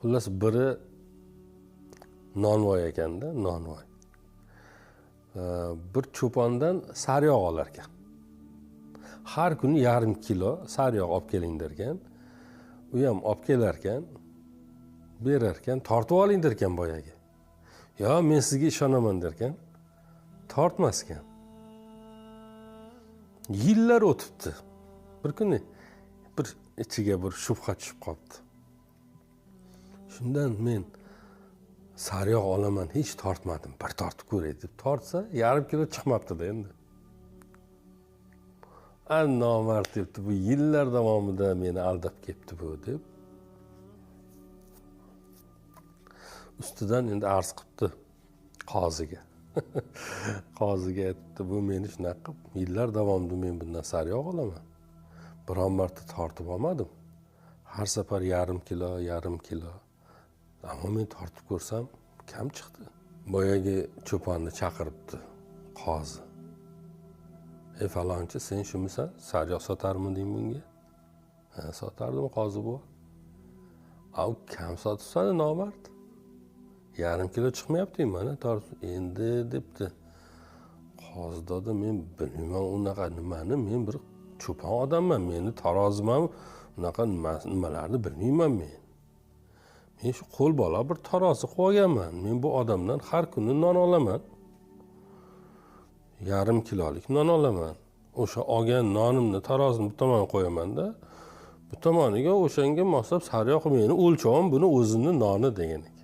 Xullas biri nonvoy ekanda, nonvoy. Bir cho'pondan sariyog' olar ekan. Har kuni 1,5 kilo sariyog' olib keling derkan. U ham olib kelar ekan, berar ekan, tortib oling derkan boyagi. Yo, men sizga ishonaman derkan, tortmas ekan. Yillar o'tibdi. Bir kuni bir ichiga bir shubha tushib qolibdi. Shundan men sariyog' olaman, hech tortmadim. Bir tortib ko'ray deb tortsa, 1,5 kilo chiqmabdi-da endi. Nomard debdi, bu yillar davomida meni aldab ketdi bu deb. Ustidan endi arz qilibdi qoziga. Qoziga aytdi, bu meni shunaqa qilib, yillar davomida men bundan sariyog' olaman. Biron marta tortib olmadim. Har safar 1,5 kilo, 1,5 kilo. Ammo men tortib ko'rsam, kam chiqdi. Boyagi cho'ponni chaqiribdi qozi. Ey falonchi, sen shumisan? Sariyog' sotarmiding bunga? Ha, sotardim qozi bu. Au, kam sotibsan nomard. 1,5 kilo chiqmayapti mana tortib. Endi debdi. Qozi dedi, men bilmayman unaqa nimani, men bir cho'pon odamman, meni tarozimam, unaqa nimalarni bilmayman men. Men shu qo'l bola bir tarozi qo'yib olganman. Men bu odamdan har kuni non olaman. 1,5 kilolik non olaman. O'sha olgan nonimni tarozini bu tomonga qo'yaman-da, bu tomoniga o'shanga moslab sariyog' meni o'lchovim buni o'zini noni degan ekan.